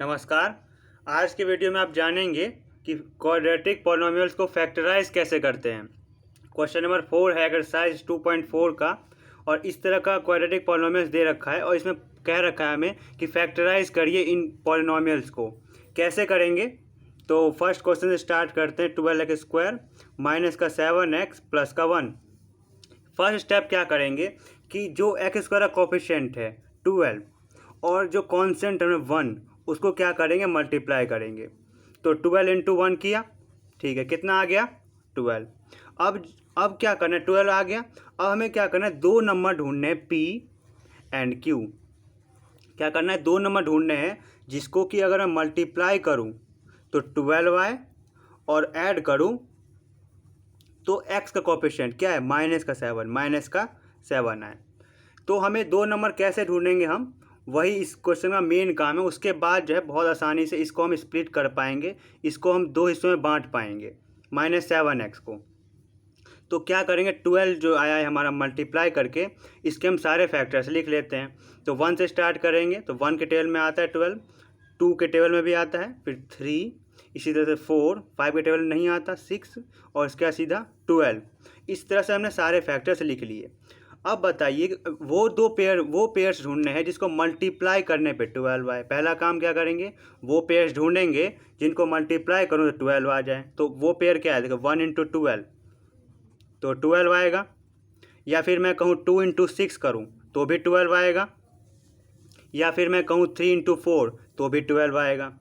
नमस्कार। आज के वीडियो में आप जानेंगे कि क्वाड्रेटिक पॉलिनॉमियल्स को फैक्टराइज कैसे करते हैं। क्वेश्चन नंबर 4 है एक्सरसाइज 2.4 का, और इस तरह का क्वाड्रेटिक पॉलिनॉमियल्स दे रखा है और इसमें कह रखा है हमें कि फैक्टराइज करिए इन पॉलिनॉमियल्स को। कैसे करेंगे? तो फर्स्ट क्वेश्चन से स्टार्ट करते हैं। 12x² माइनस का 7x प्लस का 1। फर्स्ट स्टेप क्या करेंगे कि जो x² का कोफिशिएंट है 12 और जो कांस्टेंट है 1, उसको क्या करेंगे, मल्टीप्लाई करेंगे। तो 12 इंटू 1 किया, ठीक है, कितना आ गया 12। अब क्या करना है, 12 आ गया। अब हमें क्या करना है, दो नंबर ढूंढने हैं P एंड Q। क्या करना है, दो नंबर ढूंढने हैं जिसको कि अगर मैं मल्टीप्लाई करूं तो 12 आए और ऐड करूं तो x का कोफिशिएंट क्या है, माइनस का 7 आए। तो हमें दो नंबर कैसे ढूंढेंगे हम, वही इस क्वेश्चन का मेन काम है। उसके बाद जो है बहुत आसानी से इसको हम स्प्लिट कर पाएंगे, इसको हम दो हिस्सों में बांट पाएंगे -7x को। तो क्या करेंगे, 12 जो आया है हमारा मल्टीप्लाई करके, इसके हम सारे फैक्टर्स लिख लेते हैं। तो 1 से स्टार्ट करेंगे तो 1 के टेबल में आता है 12, 2 के टेबल में भी आता है, फिर 3, इसी तरह से 4, 5 के टेबल में नहीं आता, 6 और इसका सीधा 12। इस तरह से हमने सारे फैक्टर्स लिख लिए। अब बताइए वो पेयर्स ढूंढने हैं जिसको मल्टीप्लाई करने पे 12 आए। पहला काम क्या करेंगे, वो पेयर्स ढूंढेंगे जिनको मल्टीप्लाई करूँ तो 12 आ जाए। तो वो पेयर क्या है, देखो 1 इंटू 12 तो 12 आएगा, या फिर मैं कहूँ 2 इंटू 6 करूँ तो भी 12 आएगा, या फिर मैं कहूँ 3 इंटू 4 तो भी 12 आएगा।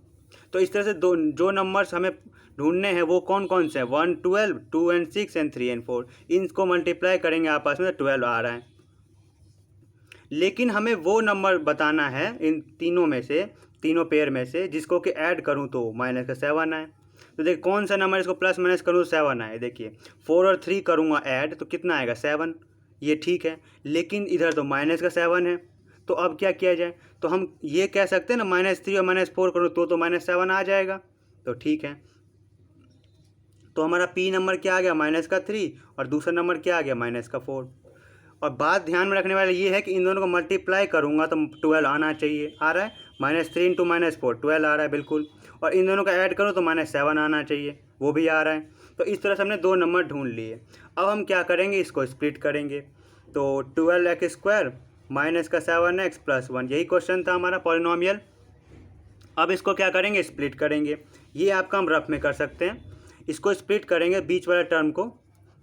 तो इस तरह से जो नंबर्स हमें ढूंढने हैं वो कौन कौन से हैं, 1, 12, 2 एंड 6 एंड 3 एंड 4। इनको मल्टीप्लाई करेंगे आपस में तो 12 आ रहा है। लेकिन हमें वो नंबर बताना है इन तीनों पेयर में से जिसको कि ऐड करूं तो माइनस का 7 आए। तो देखिए कौन सा नंबर इसको प्लस माइनस करूँ तो 7 आए। देखिए 4 और 3 करूँगा ऐड तो कितना आएगा 7, ये ठीक है। लेकिन इधर तो माइनस का 7 है, तो अब क्या किया जाए, तो हम ये कह सकते हैं ना -3 और -4 करूँ तो -7 आ जाएगा। तो ठीक है, तो हमारा P नंबर क्या आ गया -3 और दूसरा नंबर क्या आ गया -4। और बात ध्यान में रखने वाला ये है कि इन दोनों को मल्टीप्लाई करूँगा तो 12 आना चाहिए, आ रहा है, -3 इंटू -4 12 आ रहा है बिल्कुल। और इन दोनों का ऐड करूँ तो -7 आना चाहिए, वो भी आ रहा है। तो इस तरह से हमने दो नंबर ढूंढ लिए। अब हम क्या करेंगे, इसको स्प्लिट करेंगे। तो 12x² माइनस का 7x प्लस 1, यही क्वेश्चन था हमारा पॉलिनॉमियल। अब इसको क्या करेंगे, स्प्लिट करेंगे। ये आपका हम रफ में कर सकते हैं। इसको स्प्लिट करेंगे बीच वाले टर्म को,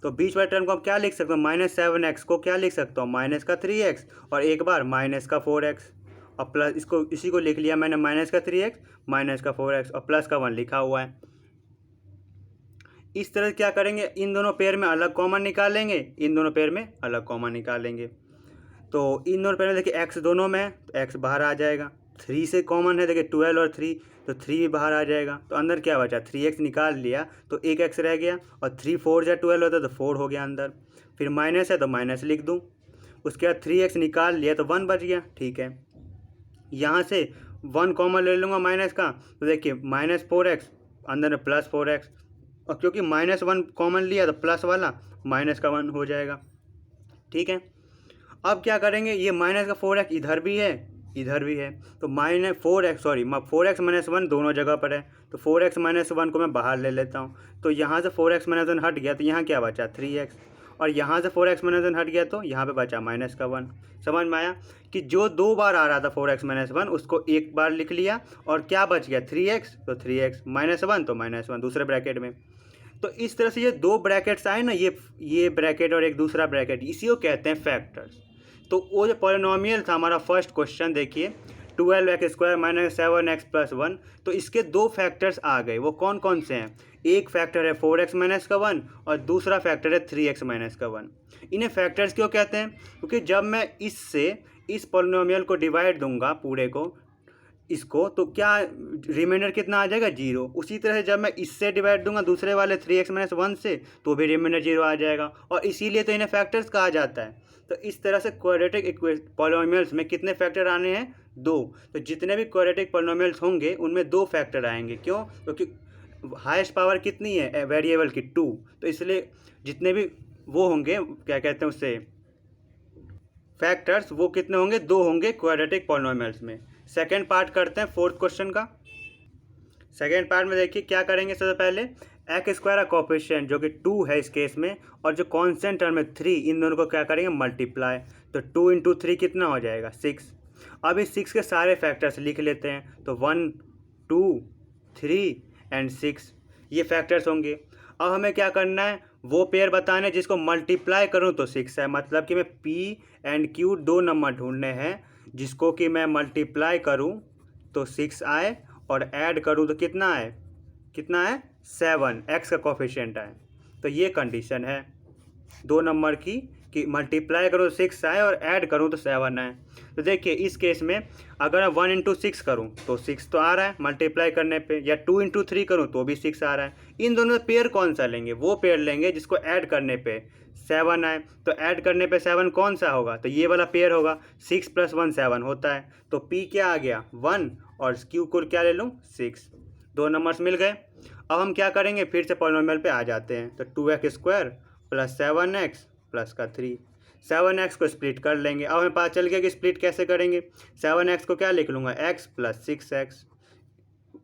तो बीच वाले टर्म को हम क्या लिख सकते हो, -7x को क्या लिख सकता हूँ, माइनस का 3x और एक बार माइनस का 4x, और प्लस इसी को लिख लिया मैंने, -3x माइनस का 4x और प्लस का 1 लिखा हुआ है। इस तरह क्या करेंगे, इन दोनों पेयर में अलग कॉमन निकालेंगे, इन दोनों पेयर में अलग कॉमन निकालेंगे। तो इन दोनों पेयर में देखिए x दोनों में, तो x बाहर आ जाएगा। 3 से कॉमन है, देखिए 12 और 3, तो 3 भी बाहर आ जाएगा। तो अंदर क्या बचा, 3x निकाल लिया तो एक x रह गया, और 3 4 जा 12 होता तो 4 हो गया अंदर। फिर माइनस है तो माइनस लिख दूँ, उसके बाद 3x निकाल लिया तो 1 बच गया, ठीक है। यहाँ से 1 कॉमन ले लूँगा माइनस का, तो देखिए -4x अंदर में +4x, और क्योंकि -1 कॉमन लिया तो प्लस वाला माइनस का 1 हो जाएगा, ठीक है। अब क्या करेंगे, ये माइनस का 4x इधर भी है इधर भी है, तो -4x 1 दोनों जगह पर है, तो 4x - 1 को मैं बाहर ले लेता हूँ। तो यहाँ से 4x - 1 हट गया तो यहाँ क्या बचा 3x, और यहाँ से 4x - 1 हट गया तो यहाँ पे बचा -1। समझ में आया कि जो दो बार आ रहा था 4x - 1 उसको एक बार लिख लिया, और क्या बच गया 3x, तो 3x -1 तो -1 दूसरे ब्रैकेट में। तो इस तरह से ये दो ब्रैकेट्स आए ना, ये ब्रैकेट और एक दूसरा ब्रैकेट, इसी को कहते हैं फैक्टर्स। तो वो जो पॉलिनॉमियल था हमारा फर्स्ट क्वेश्चन, देखिए 12x² माइनस 7x प्लस 1, तो इसके दो फैक्टर्स आ गए। वो कौन कौन से हैं, एक फैक्टर है 4x माइनस का 1 और दूसरा फैक्टर है 3x माइनस का 1। इन्हें फैक्टर्स क्यों कहते हैं, क्योंकि जब मैं इस पॉलिनॉमियल को डिवाइड दूंगा पूरे को, इसको, तो क्या रिमाइंडर कितना आ जाएगा 0। उसी तरह से जब मैं इससे डिवाइड दूंगा दूसरे वाले 3x - 1 से, तो भी रिमाइंडर 0 आ जाएगा, और इसीलिए तो इन्हें फैक्टर्स कहा जाता है। तो इस तरह से क्वाड्रेटिक पॉलिनॉमियल्स में कितने फैक्टर आने हैं, 2। तो जितने भी क्वाड्रेटिक पॉलिनॉमियल्स होंगे उनमें 2 फैक्टर आएंगे। क्यों, क्योंकि हाईएस्ट पावर कितनी है वेरिएबल की, 2। तो इसलिए जितने भी वो होंगे, क्या कहते हैं उससे, फैक्टर्स, वो कितने होंगे, 2 होंगे क्वाड्रेटिक पॉलिनॉमियल्स में। सेकेंड पार्ट करते हैं फोर्थ क्वेश्चन का। सेकेंड पार्ट में देखिए क्या करेंगे। सबसे पहले एक्स स्क्वायर का कोफिशिएंट जो कि 2 है इस केस में, और जो कांस्टेंट टर्म है 3, इन दोनों को क्या करेंगे मल्टीप्लाई। तो 2 इंटू 3 कितना हो जाएगा 6। अब इस 6 के सारे फैक्टर्स लिख लेते हैं। तो 1 2 3 एंड 6 ये फैक्टर्स होंगे। अब हमें क्या करना है, वो पेयर बताने जिसको मल्टीप्लाई करूँ तो 6 है। मतलब कि मैं पी एंड क्यू दो नंबर ढूंढने हैं जिसको कि मैं मल्टीप्लाई करूँ तो 6 आए और ऐड करूँ तो कितना आए, कितना है 7, एक्स का कोफिशिएंट आए। तो ये कंडीशन है दो नंबर की कि मल्टीप्लाई करो तो 6 आए और ऐड करूँ तो 7 आए। तो देखिए इस केस में अगर मैं 1 इंटू 6 करूँ तो 6 तो आ रहा है मल्टीप्लाई करने पे, या 2 इंटू 3 करूँ तो भी 6 आ रहा है। इन दोनों में पेयर कौन सा लेंगे, वो पेयर लेंगे जिसको ऐड करने पे 7 आए। तो ऐड करने पे 7 कौन सा होगा, तो ये वाला पेयर होगा। 6 + 1 7 होता है। तो पी क्या आ गया 1 और क्यू को क्या ले लूँ 6। दो नंबर्स मिल गए। अब हम क्या करेंगे, फिर से पॉलिनोमियल पे आ जाते हैं। तो 2x² + 7x + का 3, 7x को स्प्लिट कर लेंगे। अब हमें पता चल गया कि स्प्लिट कैसे करेंगे। 7x को क्या लिख लूँगा x + 6x,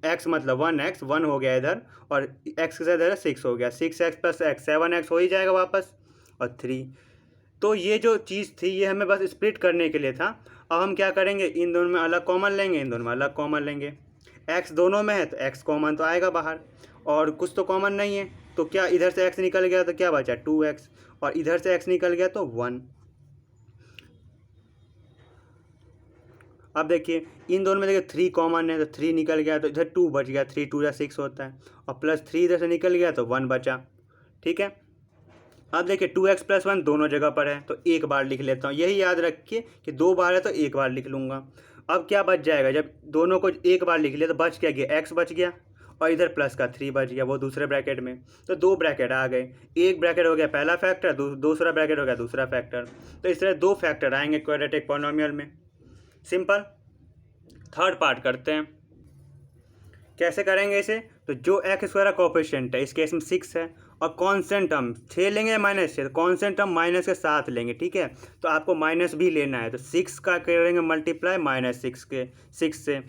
x मतलब 1x, 1 हो गया इधर और x के साथ इधर 6 हो गया। 6x + x 7x हो ही जाएगा वापस, और 3। तो ये जो चीज़ थी ये हमें बस स्प्लिट करने के लिए था। अब हम क्या करेंगे, इन दोनों में अलग कॉमन लेंगे, इन दोनों में अलग कॉमन लेंगे। x दोनों में है तो x कॉमन तो आएगा बाहर, और कुछ तो कॉमन नहीं है। तो क्या इधर से x निकल गया तो क्या बचा 2x, और इधर से x निकल गया तो 1। अब देखिए इन दोनों में देखिए 3 कॉमन है तो 3 निकल गया, तो इधर 2 बच गया। 3 2 6 होता है, और +3 इधर से निकल गया तो 1 बचा। ठीक है। अब देखिए 2x + 1 दोनों जगह पर है तो एक बार लिख लेता हूँ। यही याद रखिए कि 2 बार है तो एक बार लिख लूँगा। अब क्या बच जाएगा, जब दोनों को एक बार लिख लिया तो बच क्या गया, x बच गया, और इधर प्लस का 3 बच गया वो दूसरे ब्रैकेट में। तो 2 ब्रैकेट आ गए, एक ब्रैकेट हो गया पहला फैक्टर, दूसरा ब्रैकेट हो गया दूसरा फैक्टर। तो इस तरह 2 फैक्टर आएंगे क्वाड्रेटिक पॉलिनोमियल में। सिंपल। थर्ड पार्ट करते हैं, कैसे करेंगे इसे। तो जो एक्स स्क्वायर का कोफिशिएंट है इस केस में 6 है, और कांस्टेंट टर्म 6 लेंगे -6, तो कांस्टेंट टर्म माइनस के साथ लेंगे। ठीक है, तो आपको माइनस भी लेना है। तो 6 का करेंगे मल्टीप्लाई -6 से।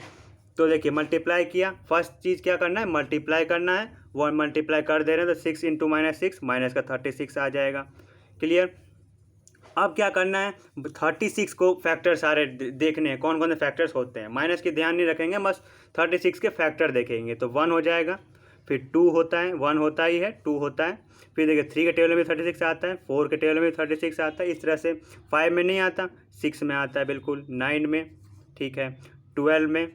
तो देखिए मल्टीप्लाई किया, फर्स्ट चीज़ क्या करना है मल्टीप्लाई करना है। 1 मल्टीप्लाई कर दे रहे हैं तो 6 × -6 माइनस का 36 आ जाएगा। क्लियर। अब क्या करना है, 36 को फैक्टर सारे देखने हैं कौन कौन से फैक्टर्स होते हैं। माइनस की ध्यान नहीं रखेंगे, बस 36 के फैक्टर देखेंगे। तो 1 हो जाएगा, फिर 2 होता है, 1 होता ही है, 2 होता है। फिर देखिए 3 के टेबल में 36 आता है, 4 के टेबल में 36 आता है। इस तरह से 5 में नहीं आता, 6 में आता है बिल्कुल, 9 में, ठीक है, 12 में,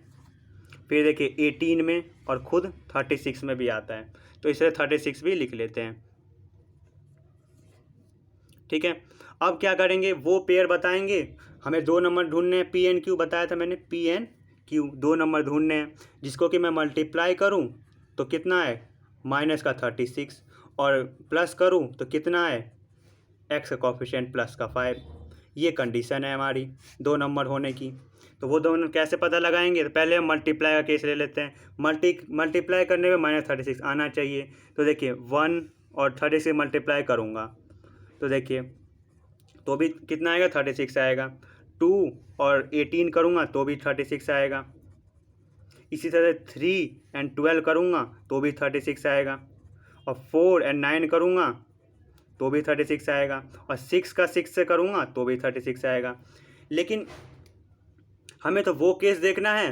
फिर देखिए 18 में, और खुद 36 में भी आता है। तो इस तरह 36 भी लिख लेते हैं। ठीक है। अब क्या करेंगे, वो पेयर बताएंगे। हमें 2 नंबर ढूंढने हैं, पी एन क्यू बताया था मैंने, पी एन क्यू 2 नंबर ढूंढने हैं जिसको कि मैं मल्टीप्लाई करूं तो कितना है माइनस का 36, और प्लस करूं तो कितना है एक्स का कोफिशिएंट प्लस का 5। ये कंडीशन है हमारी 2 नंबर होने की। तो वो दोनों कैसे पता लगाएंगे, तो पहले हम मल्टीप्लाई का केस ले लेते हैं। मल्टीप्लाई करने में -36 आना चाहिए। तो देखिए 1 और 36 मल्टीप्लाई करूँगा तो देखिए तो भी कितना आएगा 36 आएगा। 2 और 18 करूँगा तो भी 36 आएगा। इसी तरह 3 और 12 करूँगा तो भी 36 आएगा, और 4 और 9 करूँगा तो भी 36 आएगा, और 6 का 6 से करूँगा तो भी 36 आएगा। लेकिन हमें तो वो केस देखना है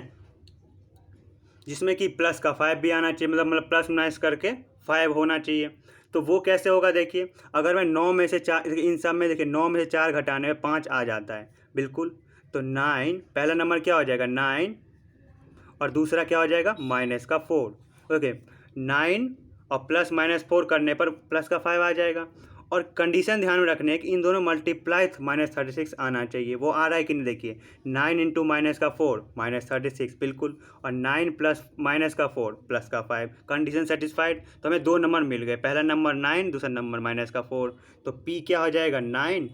जिसमें कि प्लस का 5 भी आना चाहिए, मतलब प्लस माइनस करके 5 होना चाहिए। तो वो कैसे होगा, देखिए अगर मैं 9 में से 4, इन सब में देखिए 9 में से 4 घटाने में 5 आ जाता है बिल्कुल। तो 9, पहला नंबर क्या हो जाएगा 9, और दूसरा क्या हो जाएगा -4। ओके, 9 और प्लस -4 करने पर प्लस का 5 आ जाएगा। और कंडीशन ध्यान में रखने है कि इन दोनों मल्टीप्लाई -36 आना चाहिए। वो आ रहा है कि नहीं, देखिए 9 × -4 -36 बिल्कुल, और 9 प्लस -4 प्लस का 5, कंडीशन सेटिस्फाइड। तो हमें 2 नंबर मिल गए, पहला नंबर 9, दूसरा नंबर -4। तो P क्या हो जाएगा 9,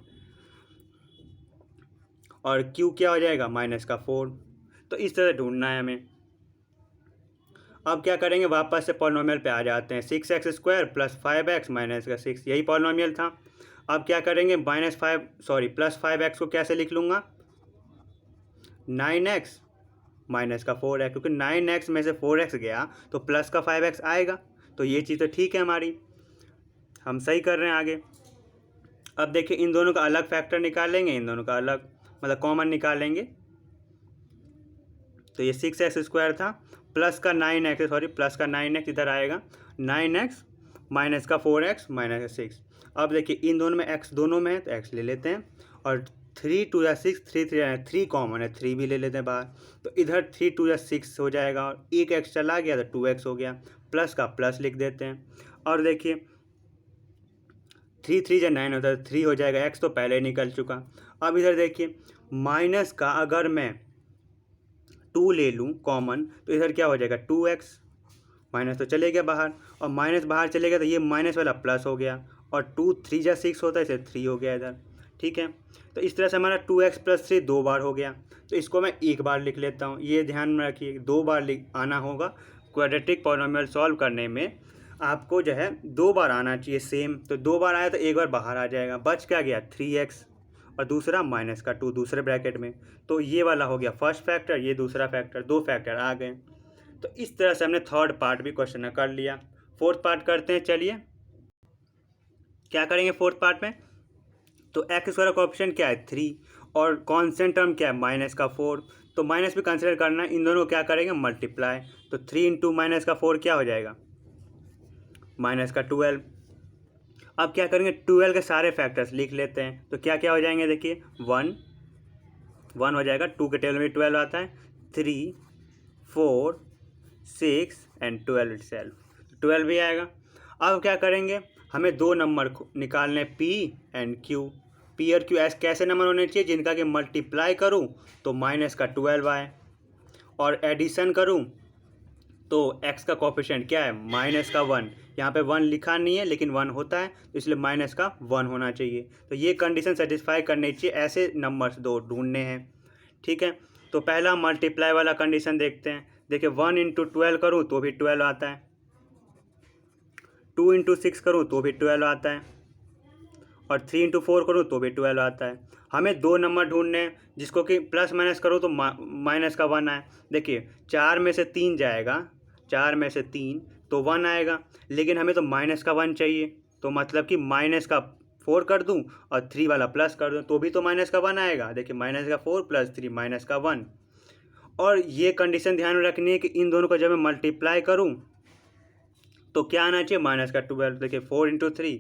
और Q क्या हो जाएगा -4। तो इस तरह ढूंढना है हमें। अब क्या करेंगे, वापस से पॉलिनोमियल पे आ जाते हैं। 6x² + 5x - 6, यही पॉलिनोमियल था। अब क्या करेंगे +5x को कैसे लिख लूँगा 9x माइनस का 4x, क्योंकि 9x में से 4x गया तो प्लस का 5x आएगा। तो ये चीज़ तो ठीक है हमारी, हम सही कर रहे हैं आगे। अब देखिए इन दोनों का अलग फैक्टर निकालेंगे, इन दोनों का अलग मतलब कॉमन निकालेंगे। तो ये 6x² था, प्लस का 9x इधर आएगा, 9x माइनस का 4x माइनस का 6। अब देखिए इन दोनों में x दोनों में है तो x ले लेते हैं, और 3 2 या 6, 3 कॉमन है, 3 भी ले लेते हैं बाहर। तो इधर 3 2 या 6 हो जाएगा, और एक x चला गया तो 2x हो गया, प्लस का प्लस लिख देते हैं। और देखिए 3 3 या 9 होता है, 3 हो जाएगा, x तो पहले ही निकल चुका। अब इधर देखिए माइनस का अगर मैं 2 ले लूँ कॉमन तो इधर क्या हो जाएगा 2x, माइनस तो चले गया बाहर, और माइनस बाहर चले गया तो ये माइनस वाला प्लस हो गया, और 2 3 या 6 होता है, इसे 3 हो गया इधर। ठीक है, तो इस तरह से हमारा 2x + 3 2 बार हो गया। तो इसको मैं एक बार लिख लेता हूँ, ये ध्यान में रखिए 2 बार आना होगा क्वाड्रेटिक पॉलिनोमियल सॉल्व करने में। आपको जो है 2 बार आना चाहिए सेम, तो 2 बार आया तो एक बार बाहर आ जाएगा, बच क्या गया 3x, और दूसरा माइनस का 2 दूसरे ब्रैकेट में। तो ये वाला हो गया फर्स्ट फैक्टर, ये दूसरा फैक्टर, 2 फैक्टर आ गए। तो इस तरह से हमने थर्ड पार्ट भी क्वेश्चन कर लिया। फोर्थ पार्ट करते हैं, चलिए क्या करेंगे फोर्थ पार्ट में। तो x² का कोएफिशिएंट क्या है 3, और कांस्टेंट टर्म क्या है माइनस का 4, तो माइनस भी कंसिडर करना है। इन दोनों को क्या करेंगे मल्टीप्लाई, तो 3 × माइनस का 4 क्या हो जाएगा माइनस का 12। अब क्या करेंगे 12 के सारे फैक्टर्स लिख लेते हैं, तो क्या क्या हो जाएंगे देखिए 1 1 हो जाएगा, 2 के टेबल में 12 आता है, 3 4 6 एंड 12 इटसेल्फ, 12 भी आएगा। अब क्या करेंगे हमें 2 नंबर निकालने P एंड Q। P और Q ऐसे कैसे नंबर होने चाहिए जिनका कि मल्टीप्लाई करूं तो माइनस का 12 आए, और एडिशन करूं तो x का कोएफिशिएंट क्या है माइनस का 1। यहाँ पे 1 लिखा नहीं है लेकिन 1 होता है, तो इसलिए माइनस का 1 होना चाहिए। तो ये कंडीशन सेटिस्फाई करनी चाहिए, ऐसे नंबर्स 2 ढूंढने हैं। ठीक है, तो पहला मल्टीप्लाई वाला कंडीशन देखते हैं। देखिए 1 × 12 करूँ तो भी 12 आता है, 2 × 6 करूँ तो भी 12 आता है, और 3 × 4 करूँ तो भी 12 आता है। हमें 2 नंबर ढूंढने हैं जिसको कि प्लस माइनस करो तो माइनस का 1 आए। देखिए 4 में से 3 जाएगा, 4 में से 3 तो 1 आएगा, लेकिन हमें तो माइनस का 1 चाहिए, तो मतलब कि माइनस का 4 कर दूं और 3 वाला प्लस कर दूं तो भी तो माइनस का 1 आएगा। देखिए माइनस का 4 + 3 माइनस का 1। और ये कंडीशन ध्यान में रखनी है कि इन दोनों को जब मैं मल्टीप्लाई करूं तो क्या आना चाहिए माइनस का 12। देखिए 4 × 3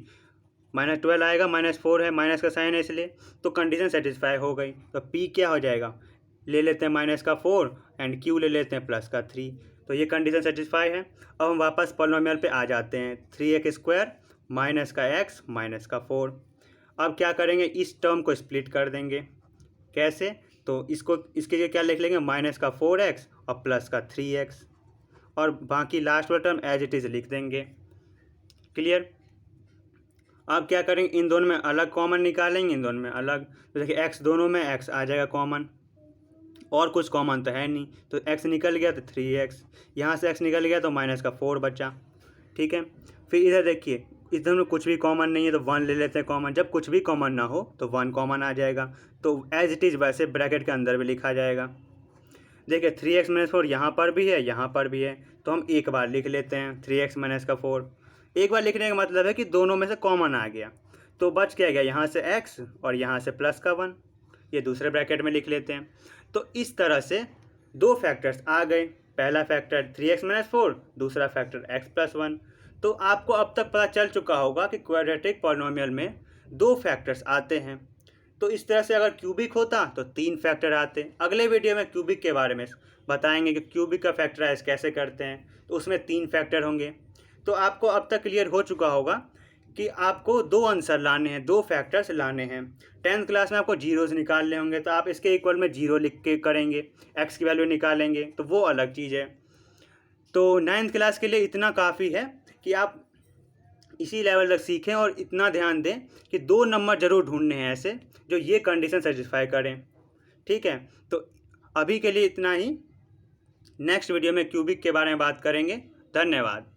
-12 आएगा, -4 है, माइनस का साइन है इसलिए, तो कंडीशन सेटिस्फाई हो गई। तो P क्या हो जाएगा, ले लेते हैं माइनस का 4 एंड Q ले लेते हैं प्लस का 3, तो ये कंडीशन सेटिस्फाई है। अब हम वापस पॉलिनोमियल पे आ जाते हैं, 3x² माइनस का x माइनस का 4। अब क्या करेंगे इस टर्म को स्प्लिट कर देंगे, कैसे, तो इसको इसके लिए क्या लिख लेंगे माइनस का 4x और प्लस का 3x, और बाकी लास्ट वाला टर्म एज इट इज़ लिख देंगे। क्लियर। अब क्या करेंगे इन दोनों में अलग कॉमन निकालेंगे, इन दोनों में अलग, तो देखिए x दोनों में x आ जाएगा कॉमन, और कुछ कॉमन तो है नहीं, तो x निकल गया तो 3x, यहाँ से x निकल गया तो माइनस का 4 बचा। ठीक है, फिर इधर देखिए इधर में कुछ भी कॉमन नहीं है तो 1 ले लेते हैं कॉमन, जब कुछ भी कॉमन ना हो तो 1 कॉमन आ जाएगा, तो एज इट इज़ वैसे ब्रैकेट के अंदर भी लिखा जाएगा। देखिए 3x - 4 यहाँ पर भी है, यहाँ पर भी है, तो हम एक बार लिख लेते हैं 3x - का 4। एक बार लिखने का मतलब है कि दोनों में से कॉमन आ गया, तो बच क्या गया यहाँ से x और यहाँ से प्लस का 1, ये दूसरे ब्रैकेट में लिख लेते हैं। तो इस तरह से 2 फैक्टर्स आ गए, पहला फैक्टर 3x - 4, दूसरा फैक्टर x + 1। तो आपको अब तक पता चल चुका होगा कि क्वाड्रेटिक पॉलिनोमियल में 2 फैक्टर्स आते हैं। तो इस तरह से अगर क्यूबिक होता तो 3 फैक्टर आते। अगले वीडियो में क्यूबिक के बारे में बताएंगे कि क्यूबिक का फैक्टराइज कैसे करते हैं, तो उसमें 3 फैक्टर होंगे। तो आपको अब तक क्लियर हो चुका होगा कि आपको 2 आंसर लाने हैं, 2 फैक्टर्स लाने हैं। 10th क्लास में आपको जीरोज़ निकालने होंगे, तो आप इसके इक्वल में 0 लिख के करेंगे, x की वैल्यू निकालेंगे, तो वो अलग चीज़ है। तो 9th क्लास के लिए इतना काफ़ी है कि आप इसी लेवल तक सीखें, और इतना ध्यान दें कि 2 नंबर ज़रूर ढूंढने हैं ऐसे जो ये कंडीशन सेटिस्फाई करें। ठीक है, तो अभी के लिए इतना ही। नेक्स्ट वीडियो में क्यूबिक के बारे में बात करेंगे। धन्यवाद।